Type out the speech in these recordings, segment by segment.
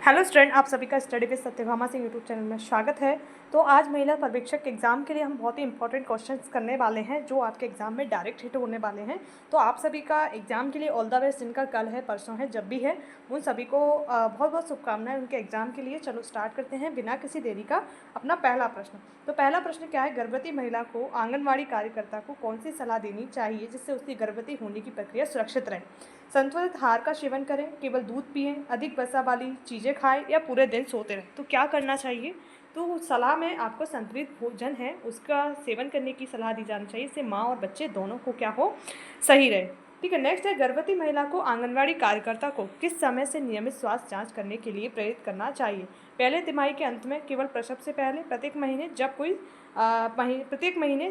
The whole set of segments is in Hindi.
हेलो स्टूडेंट, आप सभी का study with Satyabhama Singh YouTube channel में स्वागत है। तो आज महिला पर्यवेक्षक एग्जाम के लिए हम बहुत ही इंपॉर्टेंट क्वेश्चंस करने वाले हैं जो आपके एग्जाम में डायरेक्ट हिट होने वाले हैं। तो आप सभी का एग्जाम के लिए ऑल द बेस्ट। जिनका कल है, परसों है, जब भी है, उन सभी को बहुत बहुत शुभकामनाएं उनके एग्जाम के लिए। चलो स्टार्ट करते हैं बिना किसी देरी का अपना पहला प्रश्न। तो पहला प्रश्न क्या है, गर्भवती महिला को आंगनवाड़ी कार्यकर्ता को कौन सी सलाह देनी चाहिए जिससे उसकी गर्भवती होने की प्रक्रिया सुरक्षित रहे। संतुलित आहार का सेवन करें, केवल दूध पिएं, अधिक वसा वाली चीज़ें खाएं या पूरे दिन सोते रहें। तो क्या करना चाहिए? तो सलाह में आपको संतुलित भोजन है उसका सेवन करने की सलाह दी जानी चाहिए, इससे माँ और बच्चे दोनों को क्या हो, सही रहे। ठीक है, नेक्स्ट है, गर्भवती महिला को आंगनवाड़ी कार्यकर्ता को किस समय से नियमित स्वास्थ्य जांच करने के लिए प्रेरित करना चाहिए। पहले तिमाही के अंत में, केवल प्रसव से पहले, प्रत्येक महीने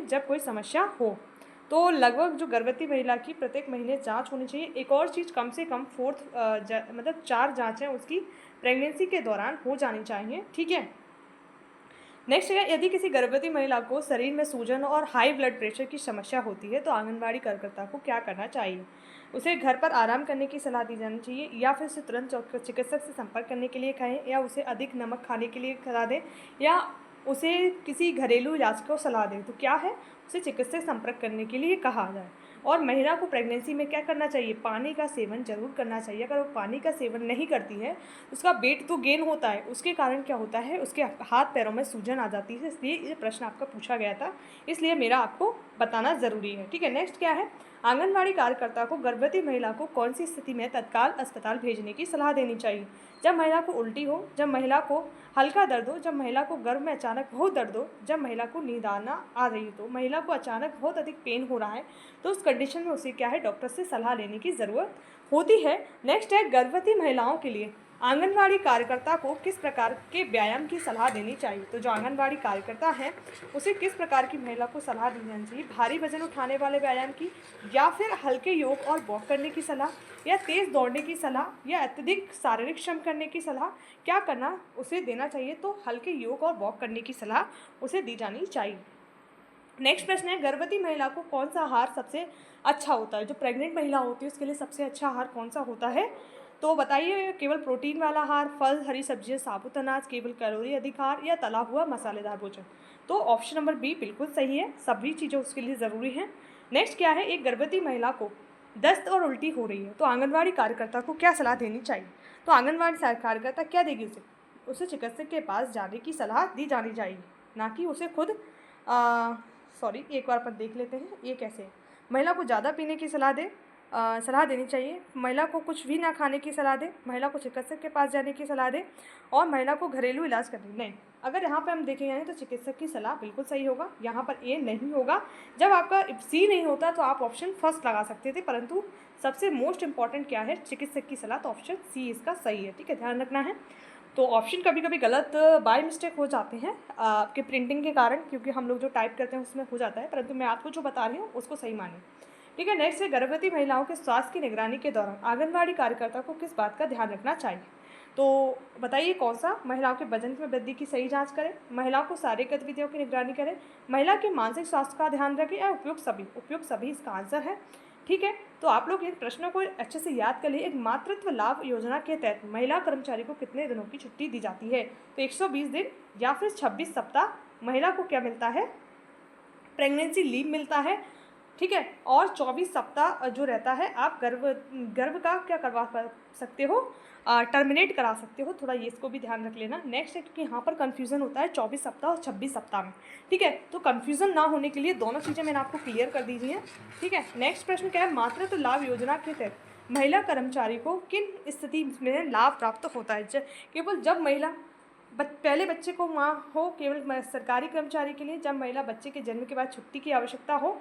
जब कोई समस्या हो। तो लगभग जो गर्भवती महिला की प्रत्येक महीने जांच होनी चाहिए। एक और चीज़, कम से कम मतलब 4 जांचें उसकी प्रेगनेंसी के दौरान हो जानी चाहिए। ठीक है, नेक्स्ट है, यदि किसी गर्भवती महिला को शरीर में सूजन और हाई ब्लड प्रेशर की समस्या होती है तो आंगनबाड़ी कार्यकर्ता को क्या करना चाहिए। उसे घर पर आराम करने की सलाह दी जानी चाहिए या फिर उसे तुरंत चिकित्सक से संपर्क करने के लिए कहें, या उसे अधिक नमक खाने के लिए सलाह दें, या उसे किसी घरेलू इलाज को सलाह दें। तो क्या है, उसे चिकित्सक से संपर्क करने के लिए कहा जाए। और महिला को प्रेगनेंसी में क्या करना चाहिए, पानी का सेवन जरूर करना चाहिए। अगर वो पानी का सेवन नहीं करती है उसका वेट तो गेन होता है, उसके कारण क्या होता है, उसके हाथ पैरों में सूजन आ जाती है। इसलिए ये प्रश्न आपका पूछा गया था, इसलिए मेरा आपको बताना ज़रूरी है। ठीक है, नेक्स्ट क्या है, आंगनवाड़ी कार्यकर्ता को गर्भवती महिला को कौन सी स्थिति में तत्काल अस्पताल भेजने की सलाह देनी चाहिए। जब महिला को उल्टी हो, जब महिला को हल्का दर्द हो, जब महिला को गर्भ में अचानक बहुत दर्द हो, जब महिला को नींद आना आ रही हो, तो महिला को अचानक बहुत अधिक पेन हो रहा है, तो उस कंडीशन में उसे क्या है, डॉक्टर से सलाह लेने की ज़रूरत होती है। नेक्स्ट है, गर्भवती महिलाओं के लिए आंगनवाड़ी कार्यकर्ता को किस प्रकार के व्यायाम की सलाह देनी चाहिए। तो जो आंगनवाड़ी कार्यकर्ता है उसे किस प्रकार की महिला को सलाह दी जानी चाहिए, भारी वजन उठाने वाले व्यायाम की, या फिर हल्के योग और वॉक करने की सलाह, या तेज़ दौड़ने की सलाह, या अत्यधिक शारीरिक श्रम करने की सलाह। क्या करना उसे देना चाहिए, तो हल्के योग और वॉक करने की सलाह उसे दी जानी चाहिए। नेक्स्ट प्रश्न है, गर्भवती महिला को कौन सा आहार सबसे अच्छा होता है। जो प्रेग्नेंट महिला होती है उसके लिए सबसे अच्छा आहार कौन सा होता है, तो बताइए। केवल प्रोटीन वाला आहार, फल, हरी सब्जियां, साबुत अनाज, केवल कैलोरी अधिक आहार, या तला हुआ मसालेदार भोजन। तो ऑप्शन नंबर बी बिल्कुल सही है, सभी चीज़ें उसके लिए ज़रूरी हैं। नेक्स्ट क्या है, एक गर्भवती महिला को दस्त और उल्टी हो रही है तो आंगनवाड़ी कार्यकर्ता को क्या सलाह देनी चाहिए। तो आंगनवाड़ी कार्यकर्ता क्या देगी उसे चिकित्सक के पास जाने की सलाह दी जानी चाहिए, ना कि उसे खुद एक बार अपन देख लेते हैं ये कैसे। महिला को ज़्यादा पीने की सलाह देनी चाहिए, महिला को कुछ भी ना खाने की सलाह दे, महिला को चिकित्सक के पास जाने की सलाह दे, और महिला को घरेलू इलाज करने नहीं। अगर यहाँ पे हम देखेंगे तो चिकित्सक की सलाह बिल्कुल सही होगा, यहाँ पर ए नहीं होगा। जब आपका सी नहीं होता तो आप ऑप्शन फर्स्ट लगा सकते थे, परंतु सबसे मोस्ट इंपॉर्टेंट क्या है, चिकित्सक की सलाह, तो ऑप्शन सी इसका सही है। ठीक है, ध्यान रखना है। तो ऑप्शन कभी कभी गलत बाय मिस्टेक हो जाते हैं आपके प्रिंटिंग के कारण, क्योंकि हम लोग जो टाइप करते हैं उसमें हो जाता है, परंतु मैं आपको जो बता रही हूँ उसको सही मानिए। ठीक है, नेक्स्ट है, गर्भवती महिलाओं के स्वास्थ्य की निगरानी के दौरान आंगनवाड़ी कार्यकर्ता को किस बात का ध्यान रखना चाहिए। तो बताइए कौन सा, महिलाओं के वजन में वृद्धि की सही जांच करें, महिलाओं को शारीरिक गतिविधियों की निगरानी करें, महिला के मानसिक स्वास्थ्य का ध्यान रखें, या उपयुक्त सभी इसका आंसर है। ठीक है, तो आप लोग इन प्रश्नों को अच्छे से याद कर लिए। एक मातृत्व लाभ योजना के तहत महिला कर्मचारी को कितने दिनों की छुट्टी दी जाती है। तो 120 दिन या फिर 26 सप्ताह महिला को क्या मिलता है, प्रेगनेंसी लीव मिलता है। ठीक है, और 24 सप्ताह जो रहता है आप गर्भ का क्या करवा सकते हो, टर्मिनेट करा सकते हो। थोड़ा ये इसको भी ध्यान रख लेना। नेक्स्ट है, क्योंकि यहाँ पर कन्फ्यूज़न होता है 24 सप्ताह और 26 सप्ताह में। ठीक है, तो कन्फ्यूज़न ना होने के लिए दोनों चीज़ें मैंने आपको क्लियर कर दी हैं। ठीक है, नेक्स्ट प्रश्न क्या है, मातृत्व लाभ योजना के तहत महिला कर्मचारी को किन स्थिति में लाभ प्राप्त होता है। केवल जब महिला पहले बच्चे को माँ हो, केवल सरकारी कर्मचारी के लिए, जब महिला बच्चे के जन्म के बाद छुट्टी की आवश्यकता हो,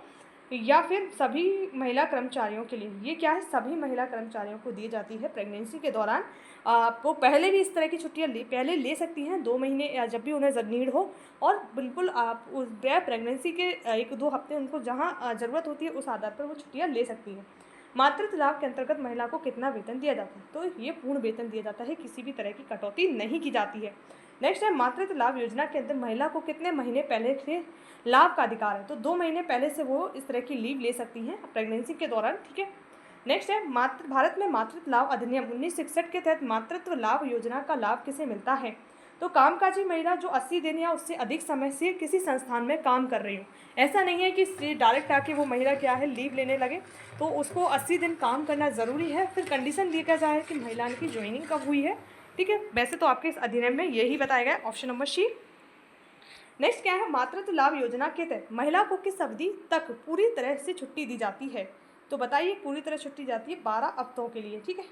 या फिर सभी महिला कर्मचारियों के लिए। ये क्या है, सभी महिला कर्मचारियों को दी जाती है प्रेगनेंसी के दौरान। वो पहले भी इस तरह की छुट्टियाँ पहले ले सकती हैं, 2 महीने या जब भी उन्हें नीड हो, और बिल्कुल आप उस प्रेगनेंसी के 1-2 हफ्ते उनको जहाँ ज़रूरत होती है उस आधार पर वो छुट्टियाँ ले सकती हैं। मातृत्व लाभ के अंतर्गत महिला को कितना वेतन दिया जाता है। तो ये पूर्ण वेतन दिया जाता है, किसी भी तरह की कटौती नहीं की जाती है। नेक्स्ट है, मातृत्व लाभ योजना के अंदर महिला को कितने महीने पहले से लाभ का अधिकार है। तो 2 महीने पहले से वो इस तरह की लीव ले सकती हैं प्रेगनेंसी के दौरान। ठीक है, नेक्स्ट है भारत में मातृत्व लाभ अधिनियम 1961 के तहत मातृत्व लाभ योजना का लाभ किसे मिलता है? तो कामकाजी महिला जो 80 दिन या उससे अधिक समय से किसी संस्थान में काम कर रही हो। ऐसा नहीं है कि डायरेक्ट आके वो महिला क्या है लीव लेने लगे, तो उसको 80 दिन काम करना ज़रूरी है। फिर कंडीशन दिया जाए कि महिला की ज्वाइनिंग कब हुई है। ठीक है, वैसे तो आपके इस अधिनियम में यही बताया गया है, ऑप्शन नंबर सी। नेक्स्ट क्या है, मातृत्व लाभ योजना के तहत महिला को किस अवधि तक पूरी तरह से छुट्टी दी जाती है? तो बताइए, पूरी तरह छुट्टी जाती है 12 हफ्तों के लिए। ठीक है।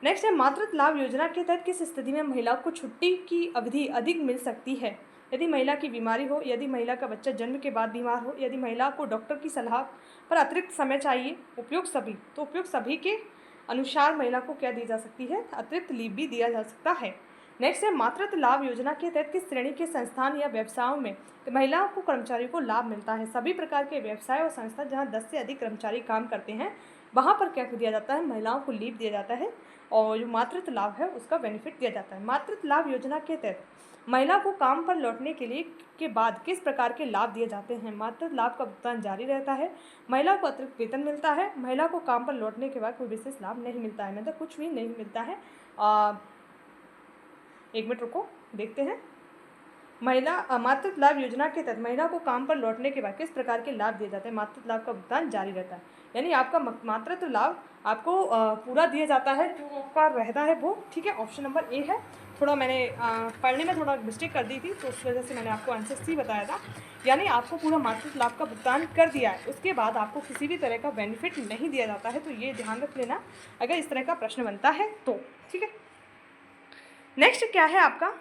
नेक्स्ट है, मातृत्व लाभ योजना के तहत किस स्थिति में महिला को छुट्टी की अवधि अधिक मिल सकती है? यदि महिला की बीमारी हो, यदि महिला का बच्चा जन्म के बाद बीमार हो, यदि महिला को डॉक्टर की सलाह पर अतिरिक्त समय चाहिए, उपयुक्त सभी। तो उपयुक्त सभी के अनुसार महिला को क्या दी जा सकती है? अतिरिक्त लीव भी दिया जा सकता है। नेक्स्ट है, मातृत्व लाभ योजना के तहत किस श्रेणी के संस्थान या व्यवसायों में महिलाओं को कर्मचारियों को लाभ मिलता है? सभी प्रकार के व्यवसाय और संस्था जहां 10 से अधिक कर्मचारी काम करते हैं वहां पर क्या दिया जाता है? महिलाओं को लीव दिया जाता है और जो मातृत्व लाभ है उसका बेनिफिट दिया जाता है। मातृत्व लाभ योजना के तहत महिला को काम पर लौटने के लिए के बाद किस प्रकार के लाभ दिए जाते हैं? मातृत्व लाभ का भुगतान जारी रहता है, महिला को अतिरिक्त वेतन मिलता है, महिला को काम पर लौटने के बाद कोई विशेष लाभ नहीं मिलता है, मतलब कुछ भी नहीं मिलता है। एक मिनट रुको, देखते हैं। मातृत्व लाभ योजना के तहत महिला को काम पर लौटने के बाद किस प्रकार के लाभ दिए जाते हैं? मातृत्व लाभ का भुगतान जारी रहता है, यानी आपका मातृत्व लाभ आपको पूरा दिया जाता है जो आपका रहता है वो। ठीक है, ऑप्शन नंबर ए है। थोड़ा मैंने पढ़ने में थोड़ा मिस्टेक कर दी थी तो उस वजह से मैंने आपको आंसर सी बताया था, यानी आपको पूरा मातृत्व लाभ का भुगतान कर दिया है, उसके बाद आपको किसी भी तरह का बेनिफिट नहीं दिया जाता है। तो ये ध्यान रख लेना अगर इस तरह का प्रश्न बनता है तो। ठीक है। नेक्स्ट क्या है आपका,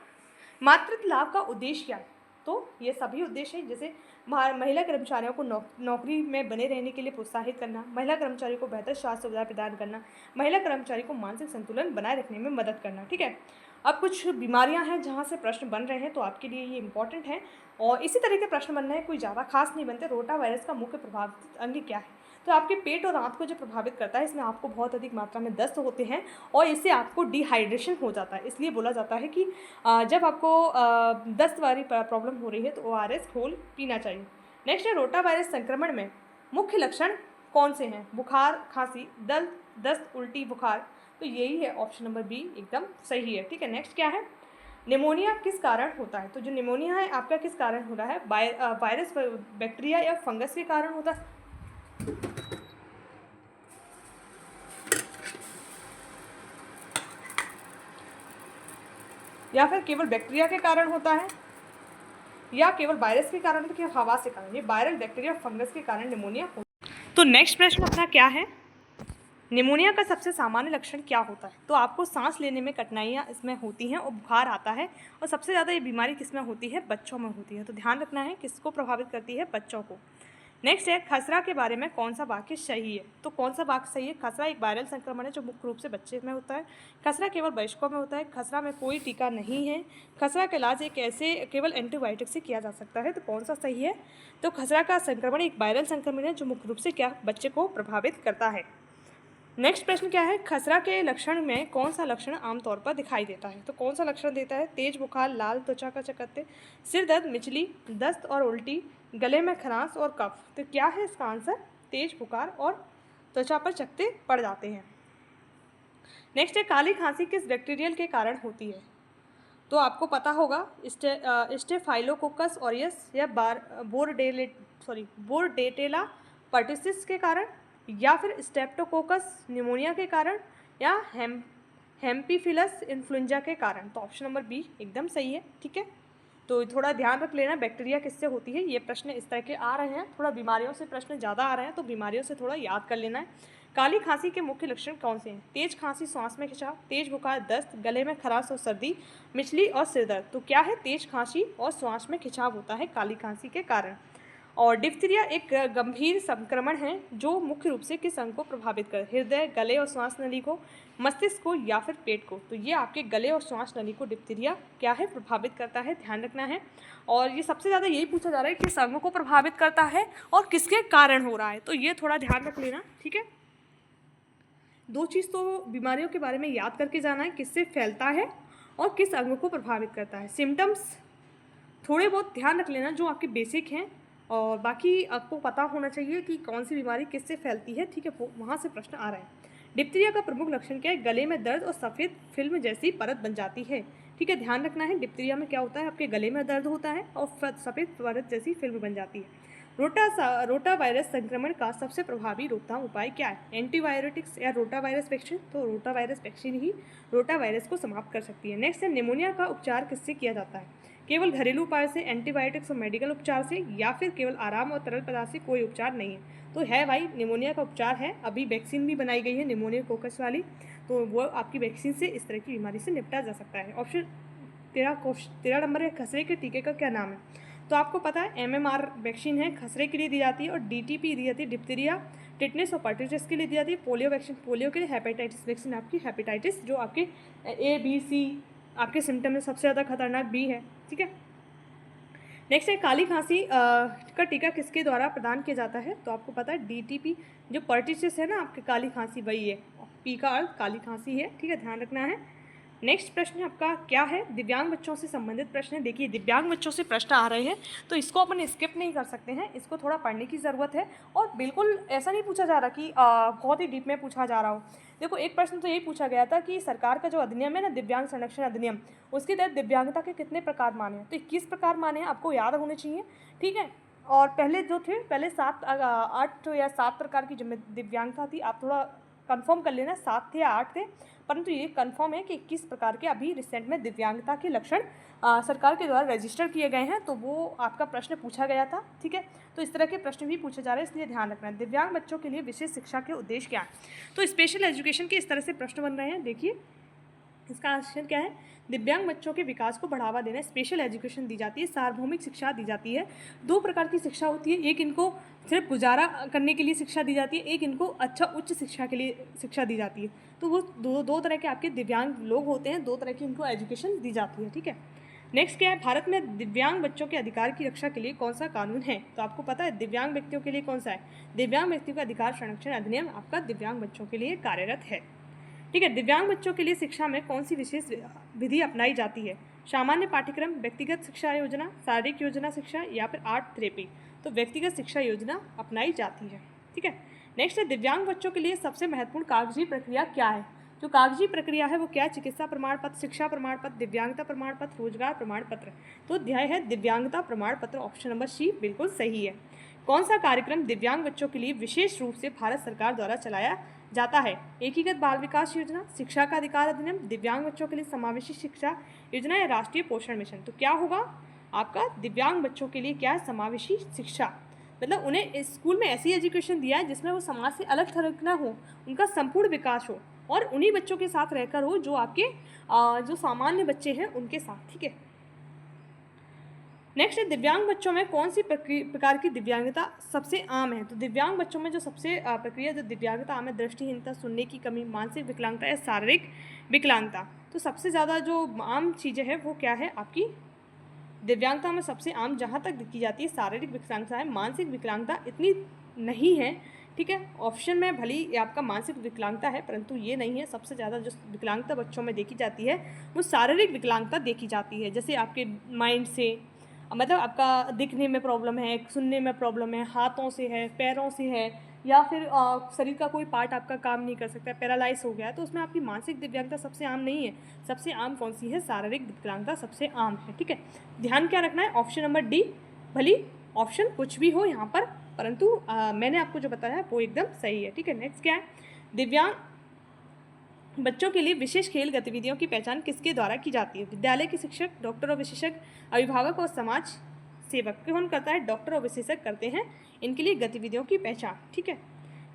मातृत्व लाभ का उद्देश्य क्या है? तो ये सभी उद्देश्य हैं, जैसे महिला कर्मचारियों को नौकरी में बने रहने के लिए प्रोत्साहित करना, महिला कर्मचारियों को बेहतर स्वास्थ्य सुविधा प्रदान करना, महिला कर्मचारी को मानसिक संतुलन बनाए रखने में मदद करना। ठीक है। अब कुछ बीमारियां हैं जहां से प्रश्न बन रहे हैं तो आपके लिए ये इंपॉर्टेंट है और इसी तरह के प्रश्न बन रहे हैं, कोई ज़्यादा खास नहीं बनते। रोटा वायरस का मुख्य प्रभावित अंग क्या है? तो आपके पेट और आंत को जो प्रभावित करता है, इसमें आपको बहुत अधिक मात्रा में दस्त होते हैं और इससे आपको डिहाइड्रेशन हो जाता है। इसलिए बोला जाता है कि जब आपको दस्त वाली प्रॉब्लम हो रही है तो ORS घोल पीना चाहिए। नेक्स्ट है, रोटा वायरस संक्रमण में मुख्य लक्षण कौन से हैं? बुखार, खांसी, दस्त, उल्टी, बुखार। तो यही है, ऑप्शन नंबर बी एकदम सही है। ठीक है। नेक्स्ट क्या है, निमोनिया किस कारण होता है? तो जो निमोनिया है आपका किस कारण हो रहा है? वायरस, बैक्टीरिया या फंगस के कारण होता है या फिर केवल बैक्टीरिया के कारण होता है या केवल वायरस के कारण, तो हवा से कारण? ये वायरल, बैक्टीरिया, फंगस के कारण निमोनिया होता है। तो नेक्स्ट प्रश्न अपना क्या है, निमोनिया का सबसे सामान्य लक्षण क्या होता है? तो आपको सांस लेने में कठिनाइयाँ इसमें होती हैं और बुखार आता है और सबसे ज़्यादा ये बीमारी किसमें होती है? बच्चों में होती है। तो ध्यान रखना है किसको प्रभावित करती है? बच्चों को। नेक्स्ट है, खसरा के बारे में कौन सा वाक्य सही है? तो कौन सा वाक्य सही है? खसरा एक वायरल संक्रमण है जो मुख्य रूप से बच्चे में होता है। खसरा केवल वयस्कों में होता है। खसरा में कोई टीका नहीं है। खसरा का इलाज एक ऐसे केवल एंटीबायोटिक से किया जा सकता है। तो कौन सा सही है? तो खसरा का संक्रमण एक वायरल संक्रमण है जो मुख्य रूप से क्या बच्चे को प्रभावित करता है। नेक्स्ट प्रश्न क्या है, खसरा के लक्षण में कौन सा लक्षण आमतौर पर दिखाई देता है? तो कौन सा लक्षण देता है? तेज बुखार, लाल त्वचा का चकत्ते, सिर दर्द, मिचली, दस्त और उल्टी, गले में खरांश और कफ। तो क्या है इसका आंसर? तेज बुखार और त्वचा पर चकत्ते पड़ जाते हैं। नेक्स्ट है, काली खांसी किस बैक्टीरियल के कारण होती है? तो आपको पता होगा स्टेफाइलोकोकस ऑरियस या बोर्डेटेला पर्टिसिस के कारण, या फिर स्टेप्टोकोकस निमोनिया के कारण, या हेम्पीफिलस इन्फ्लुएंजा के कारण। तो ऑप्शन नंबर बी एकदम सही है। ठीक है। तो थोड़ा ध्यान रख लेना बैक्टीरिया किससे होती है। ये प्रश्न इस तरह के आ रहे हैं, थोड़ा बीमारियों से प्रश्न ज़्यादा आ रहे हैं तो बीमारियों से थोड़ा याद कर लेना है। काली खांसी के मुख्य लक्षण कौन से हैं? तेज खांसी, सांस में खिंचाव, तेज बुखार, दस्त, गले में खराश और सर्दी, मिचली और सिर दर्द। तो क्या है? तेज खांसी और सांस में खिंचाव होता है काली खांसी के कारण। और डिप्थीरिया एक गंभीर संक्रमण है जो मुख्य रूप से किस अंग को प्रभावित कर? हृदय, गले और श्वास नली को, मस्तिष्क को या फिर पेट को। तो ये आपके गले और श्वास नली को डिप्थीरिया क्या है? प्रभावित करता है। ध्यान रखना है। और ये सबसे ज़्यादा यही पूछा जा रहा है किस अंग को प्रभावित करता है और किसके कारण हो रहा है, तो ये थोड़ा ध्यान रख लेना। ठीक है। दो चीज़ तो बीमारियों के बारे में याद करके जाना है, किससे फैलता है और किस अंग को प्रभावित करता है। सिम्टम्स थोड़े बहुत ध्यान रख लेना जो आपके बेसिक हैं, और बाकी आपको पता होना चाहिए कि कौन सी बीमारी किससे फैलती है, ठीक है, वहाँ से प्रश्न आ रहा है। डिप्थीरिया का प्रमुख लक्षण क्या है? गले में दर्द और सफ़ेद फिल्म जैसी परत बन जाती है, ठीक है, ध्यान रखना है। डिप्थीरिया में क्या होता है? आपके गले में दर्द होता है और सफ़ेद परत जैसी फिल्म बन जाती है। रोटा वायरस संक्रमण का सबसे प्रभावी रोकथाम उपाय क्या है? एंटीबायोटिक्स या रोटा वायरस वैक्सीन? तो रोटा वायरस वैक्सीन ही रोटा वायरस को समाप्त कर सकती है। नेक्स्ट है, निमोनिया का उपचार किससे किया जाता है? केवल घरेलू उपाय से, एंटीबायोटिक्स और मेडिकल उपचार से, या फिर केवल आराम और तरल पदार्थ से कोई उपचार नहीं है? तो है भाई, निमोनिया का उपचार है। अभी वैक्सीन भी बनाई गई है निमोनिया कोकस वाली, तो वो आपकी वैक्सीन से इस तरह की बीमारी से निपटा जा सकता है। ऑप्शन 13 नंबर है, खसरे के टीके का क्या नाम है? तो आपको पता है MMR वैक्सीन है, खसरे के लिए दी जाती है, और DTP दी जाती है डिप्थीरिया, टिटनेस और पर्टिटिस के लिए दी जाती है। पोलियो वैक्सीन, पोलियो के लिए। हेपेटाइटिस वैक्सीन आपकी हेपेटाइटिस जो आपके A B C आपके सिम्टम में सबसे ज़्यादा खतरनाक B है, ठीक है। नेक्स्ट है, काली खांसी का टीका किसके द्वारा प्रदान किया जाता है? तो आपको पता है DTP, जो पर्टिटिस है ना आपके काली खांसी, वही है। P का अर्थ काली खांसी है, ठीक है, ध्यान रखना है। नेक्स्ट प्रश्न आपका क्या है? दिव्यांग बच्चों से संबंधित प्रश्न है। देखिए, दिव्यांग बच्चों से प्रश्न आ रहे हैं तो इसको अपन स्किप नहीं कर सकते हैं, इसको थोड़ा पढ़ने की ज़रूरत है। और बिल्कुल ऐसा नहीं पूछा जा रहा कि बहुत ही डीप में पूछा जा रहा हो। देखो, एक प्रश्न तो यही पूछा गया था कि सरकार का जो अधिनियम है ना, दिव्यांग संरक्षण अधिनियम, उसके तहत दिव्यांगता के कितने प्रकार माने हैं? तो 21 प्रकार माने हैं, आपको याद होने चाहिए, ठीक है। और पहले जो थे, पहले 8 या 7 प्रकार की जो दिव्यांगता थी, आप थोड़ा कंफर्म कर लेना, 7 थे या 8 थे, परंतु ये कंफर्म है कि 21 प्रकार के अभी रिसेंट में दिव्यांगता के लक्षण सरकार के द्वारा रजिस्टर किए गए हैं। तो वो आपका प्रश्न पूछा गया था, ठीक है। तो इस तरह के प्रश्न भी पूछे जा रहे हैं, इसलिए ध्यान रखना है। दिव्यांग बच्चों के लिए विशेष शिक्षा के उद्देश्य क्या है? तो स्पेशल एजुकेशन के इस तरह से प्रश्न बन रहे हैं। देखिए, इसका आंसर क्या है? दिव्यांग बच्चों के विकास को बढ़ावा देना, स्पेशल एजुकेशन दी जाती है, सार्वभौमिक शिक्षा दी जाती है। 2 प्रकार की शिक्षा होती है, एक इनको सिर्फ गुजारा करने के लिए शिक्षा दी जाती है, एक इनको अच्छा उच्च शिक्षा के लिए शिक्षा दी जाती है। तो वो दो तरह के आपके दिव्यांग लोग होते हैं, 2 तरह की इनको एजुकेशन दी जाती है, ठीक है। नेक्स्ट क्या है? भारत में दिव्यांग बच्चों के अधिकार की रक्षा के लिए कौन सा कानून है? तो आपको पता है दिव्यांग व्यक्तियों के लिए कौन सा है? दिव्यांग व्यक्तियों का अधिकार संरक्षण अधिनियम आपका दिव्यांग बच्चों के लिए कार्यरत है, ठीक है। दिव्यांग बच्चों के लिए शिक्षा में कौन सी विशेष विधि अपनाई जाती है? सामान्य पाठ्यक्रम, व्यक्तिगत शिक्षा योजना, शारीरिक योजना शिक्षा, या फिर आर्ट थेरेपी? तो व्यक्तिगत शिक्षा योजना अपनाई जाती है, ठीक है। नेक्स्ट है, दिव्यांग बच्चों के लिए सबसे महत्वपूर्ण कागजी प्रक्रिया क्या है? जो कागजी प्रक्रिया है वो क्या है? चिकित्सा प्रमाण पत्र, शिक्षा प्रमाण पत्र, दिव्यांगता प्रमाण पत्र, रोजगार प्रमाण पत्र। तो अध्याय है दिव्यांगता प्रमाण पत्र, ऑप्शन नंबर C बिल्कुल सही है। कौन सा कार्यक्रम दिव्यांग बच्चों के लिए विशेष रूप से भारत सरकार द्वारा चलाया जाता है? एकीकृत बाल विकास योजना, शिक्षा का अधिकार अधिनियम, दिव्यांग बच्चों के लिए समावेशी शिक्षा योजना, या राष्ट्रीय पोषण मिशन? तो क्या होगा आपका? दिव्यांग बच्चों के लिए क्या है? समावेशी शिक्षा। मतलब उन्हें स्कूल में ऐसी एजुकेशन दिया है जिसमें वो समाज से अलग थलग ना हो, उनका संपूर्ण विकास हो, और उन्हीं बच्चों के साथ रहकर हो जो आपके जो सामान्य बच्चे हैं उनके साथ, ठीक है। नेक्स्ट है, दिव्यांग बच्चों में कौन सी प्रकार की दिव्यांगता सबसे आम है? तो दिव्यांग बच्चों में जो सबसे प्रक्रिया जो दिव्यांगता आम है, दृष्टिहीनता, सुनने की कमी, मानसिक विकलांगता या शारीरिक विकलांगता? तो सबसे ज़्यादा जो आम चीज़ें हैं वो क्या है आपकी? दिव्यांगता में सबसे आम जहाँ तक देखी जाती है शारीरिक विकलांगता है, मानसिक विकलांगता इतनी नहीं है, ठीक है। ऑप्शन में भली ये आपका मानसिक विकलांगता है, परंतु ये नहीं है। सबसे ज़्यादा जो विकलांगता बच्चों में देखी जाती है वो शारीरिक विकलांगता देखी जाती है, जैसे आपके माइंड से, मतलब आपका दिखने में प्रॉब्लम है, सुनने में प्रॉब्लम है, हाथों से है, पैरों से है, या फिर शरीर का कोई पार्ट आपका काम नहीं कर सकता है, पैरालाइज हो गया है, तो उसमें आपकी मानसिक दिव्यांगता सबसे आम नहीं है। सबसे आम कौन सी है? शारीरिक विकलांगता सबसे आम है, ठीक है। ध्यान क्या रखना है? ऑप्शन नंबर D, भली ऑप्शन कुछ भी हो यहाँ पर, परंतु मैंने आपको जो बताया वो एकदम सही है, ठीक है। नेक्स्ट क्या है? दिव्यांग बच्चों के लिए विशेष खेल गतिविधियों की पहचान किसके द्वारा की जाती है? विद्यालय के शिक्षक, डॉक्टर और विशेषज्ञ, अभिभावक और समाज सेवक? कौन करता है? डॉक्टर और विशेषज्ञ करते हैं इनके लिए गतिविधियों की पहचान, ठीक है।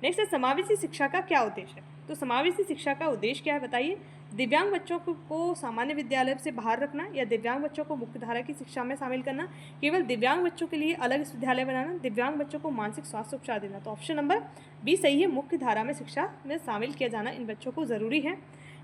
नेक्स्ट है, समावेशी शिक्षा का क्या उद्देश्य है? तो समावेशी शिक्षा का उद्देश्य क्या है बताइए? दिव्यांग बच्चों को सामान्य विद्यालय से बाहर रखना, या दिव्यांग बच्चों को मुख्यधारा की शिक्षा में शामिल करना, केवल दिव्यांग बच्चों के लिए अलग विद्यालय बनाना, दिव्यांग बच्चों को मानसिक स्वास्थ्य उपचार देना? तो ऑप्शन नंबर B सही है, मुख्य धारा में शिक्षा में शामिल किया जाना इन बच्चों को ज़रूरी है।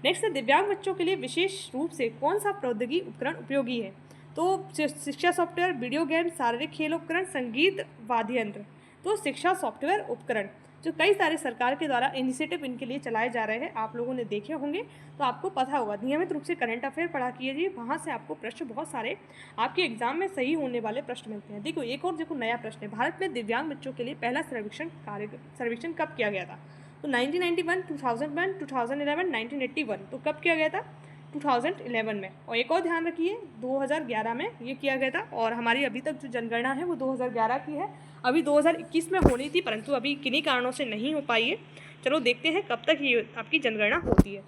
नेक्स्ट है, दिव्यांग बच्चों के लिए विशेष रूप से कौन सा प्रौद्योगिकी उपकरण उपयोगी है? तो शिक्षा सॉफ्टवेयर, वीडियो गेम, शारीरिक खेल उपकरण, संगीत वाद्य यंत्र? तो शिक्षा सॉफ्टवेयर उपकरण। जो कई सारे सरकार के द्वारा इनिशिएटिव इनके लिए चलाए जा रहे हैं, आप लोगों ने देखे होंगे तो आपको पता होगा। नियमित रूप से करंट अफेयर पढ़ा कीजिए, वहाँ से आपको प्रश्न बहुत सारे आपके एग्जाम में सही होने वाले प्रश्न मिलते हैं। देखो एक और देखो नया प्रश्न है, भारत में दिव्यांग बच्चों के लिए पहला सर्वेक्षण कब किया गया था? तो 1991, 2001, 2011, 1981। तो कब किया गया था? 2011 में। और एक और ध्यान रखिए 2011 में ये किया गया था। और हमारी अभी तक जो जनगणना है वो 2011 की है, अभी 2021 में होनी थी परंतु अभी किन्हीं कारणों से नहीं हो पाई है। चलो देखते हैं कब तक ये आपकी जनगणना होती है।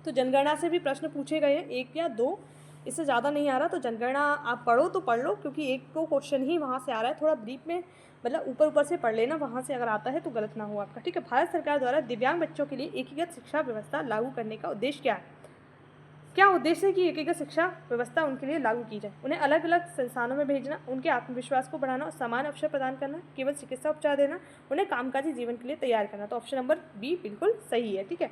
तो जनगणना से भी प्रश्न पूछे गए हैं, 1 या 2, इससे ज़्यादा नहीं आ रहा। तो जनगणना आप पढ़ो तो पढ़ लो, क्योंकि 1-2 क्वेश्चन ही वहाँ से आ रहा है। थोड़ा ब्रीफ में मतलब ऊपर ऊपर से पढ़ लेना, वहाँ से अगर आता है तो गलत ना हो आपका, ठीक है। भारत सरकार द्वारा दिव्यांग बच्चों के लिए एकीकृत शिक्षा व्यवस्था लागू करने का उद्देश्य क्या है? क्या उद्देश्य है कि एकीकृत शिक्षा व्यवस्था उनके लिए लागू की जाए? उन्हें अलग अलग संस्थानों में भेजना, उनके आत्मविश्वास को बढ़ाना और समान अवसर प्रदान करना, केवल चिकित्सा उपचार देना, उन्हें कामकाजी जीवन के लिए तैयार करना। तो ऑप्शन नंबर बी बिल्कुल सही है, ठीक है।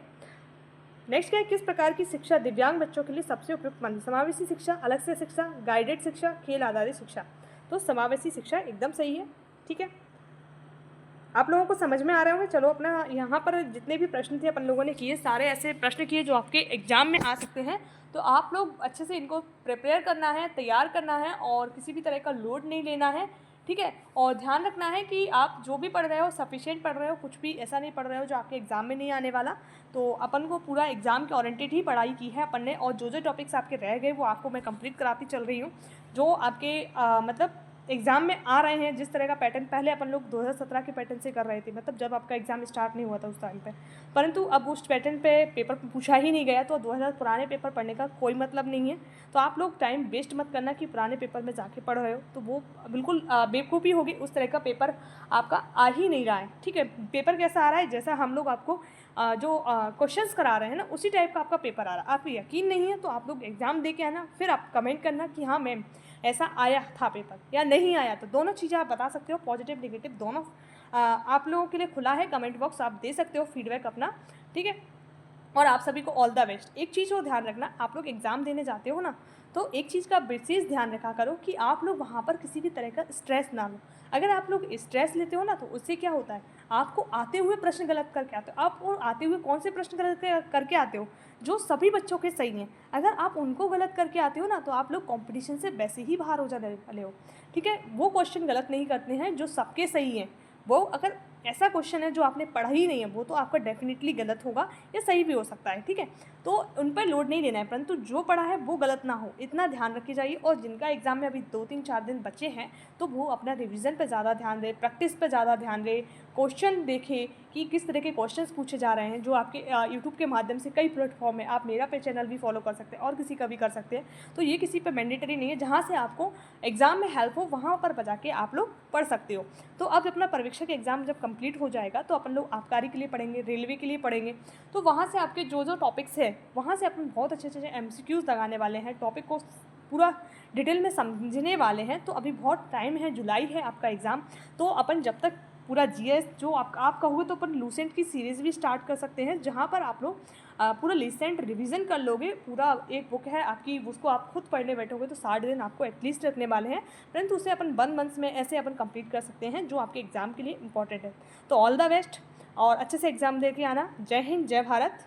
नेक्स्ट क्या है, किस प्रकार की शिक्षा दिव्यांग बच्चों के लिए सबसे उपयुक्त मानी? समावेशी शिक्षा, अलग से शिक्षा, गाइडेड शिक्षा, खेल आधारित शिक्षा। तो समावेशी शिक्षा एकदम सही है, ठीक है। आप लोगों को समझ में आ रहे होंगे। चलो अपना यहाँ पर जितने भी प्रश्न थे अपन लोगों ने किए, सारे ऐसे प्रश्न किए जो आपके एग्जाम में आ सकते हैं। तो आप लोग अच्छे से इनको प्रिपेयर करना है, तैयार करना है और किसी भी तरह का लोड नहीं लेना है, ठीक है। और ध्यान रखना है कि आप जो भी पढ़ रहे हो सफिशिएंट पढ़ रहे हो, कुछ भी ऐसा नहीं पढ़ रहे हो जो आपके एग्ज़ाम में नहीं आने वाला। तो अपन को पूरा एग्ज़ाम के ओरिएंटेड ही पढ़ाई की है अपन ने, और जो जो टॉपिक्स आपके रह गए वो आपको मैं कंप्लीट कराती चल रही हूँ, जो आपके मतलब एग्ज़ाम में आ रहे हैं। जिस तरह का पैटर्न पहले अपन लोग 2017 के पैटर्न से कर रहे थे, मतलब जब आपका एग्ज़ाम स्टार्ट नहीं हुआ था उस टाइम पे, परंतु अब उस पैटर्न पे पेपर पूछा ही नहीं गया, तो 2000 पुराने पेपर पढ़ने का कोई मतलब नहीं है। तो आप लोग टाइम वेस्ट मत करना कि पुराने पेपर में जाके पढ़ रहे हो, तो वो बिल्कुल बेवकूफ़ी होगी। उस तरह का पेपर आपका आ ही नहीं रहा है, ठीक है। पेपर कैसा आ रहा है, जैसा हम लोग आपको जो क्वेश्चंस करा रहे हैं ना, उसी टाइप का आपका पेपर आ रहा है। आपको यकीन नहीं है तो आप लोग एग्ज़ाम दे के आना, फिर आप कमेंट करना कि हाँ मैम ऐसा आया था पेपर या नहीं आया। तो दोनों चीज़ें आप बता सकते हो, पॉजिटिव नेगेटिव दोनों आप लोगों के लिए खुला है। कमेंट बॉक्स आप दे सकते हो फीडबैक अपना, ठीक है। और आप सभी को ऑल द बेस्ट। एक चीज़ और ध्यान रखना, आप लोग एग्ज़ाम देने जाते हो ना, तो एक चीज़ का विशेष ध्यान रखा करो कि आप लोग वहाँ पर किसी भी तरह का स्ट्रेस ना लो। अगर आप लोग स्ट्रेस लेते हो ना, तो उससे क्या होता है, आपको आते हुए प्रश्न गलत करके आते हो। आप और आते हुए कौन से प्रश्न गलत करके आते हो, जो सभी बच्चों के सही हैं। अगर आप उनको गलत करके आते हो ना, तो आप लोग कॉम्पिटिशन से वैसे ही बाहर हो जाने वाले हो, ठीक है। वो क्वेश्चन गलत नहीं करते हैं जो सबके सही हैं। वो अगर ऐसा क्वेश्चन है जो आपने पढ़ा ही नहीं है, वो तो आपका डेफिनेटली गलत होगा या सही भी हो सकता है, ठीक है। तो उन पर लोड नहीं लेना है, परंतु जो पढ़ा है वो गलत ना हो, इतना ध्यान रखी जाइए। और जिनका एग्ज़ाम में अभी 2-3-4 दिन बचे हैं, तो वो अपना रिवीजन पे ज़्यादा ध्यान दें, प्रैक्टिस पे ज़्यादा ध्यान दें, क्वेश्चन देखें कि किस तरह के क्वेश्चंस पूछे जा रहे हैं। जो आपके यूट्यूब के माध्यम से कई प्लेटफॉर्म है, आप मेरा पे चैनल भी फॉलो कर सकते हैं और किसी का भी कर सकते हैं। तो ये किसी पे मैंडेटरी नहीं है, जहाँ से आपको एग्ज़ाम में हेल्प हो वहाँ पर बजा के आप लोग पढ़ सकते हो। तो अब अपना परीक्षा का एग्ज़ाम जब कंप्लीट हो जाएगा, तो अपन लोग आबकारी के लिए पढ़ेंगे, रेलवे के लिए पढ़ेंगे। तो वहाँ से आपके जो जो टॉपिक्स है, वहाँ से अपन बहुत अच्छे अच्छे MCQs लगाने वाले हैं, टॉपिक को पूरा डिटेल में समझने वाले हैं। तो अभी बहुत टाइम है, जुलाई है आपका एग्ज़ाम। तो अपन जब तक पूरा GS जो आप कहोगे तो अपन लूसेंट की सीरीज़ भी स्टार्ट कर सकते हैं, जहाँ पर आप लोग पूरा लूसेंट रिवीजन कर लोगे। पूरा एक बुक है आपकी, उसको आप खुद पढ़ने बैठोगे तो 60 दिन आपको एटलीस्ट रखने वाले हैं, परंतु उसे अपन 1 मंथ में ऐसे अपन कंप्लीट कर सकते हैं, जो आपके एग्ज़ाम के लिए इंपॉर्टेंट है। तो ऑल द बेस्ट और अच्छे से एग्ज़ाम दे के आना। जय हिंद, जय भारत।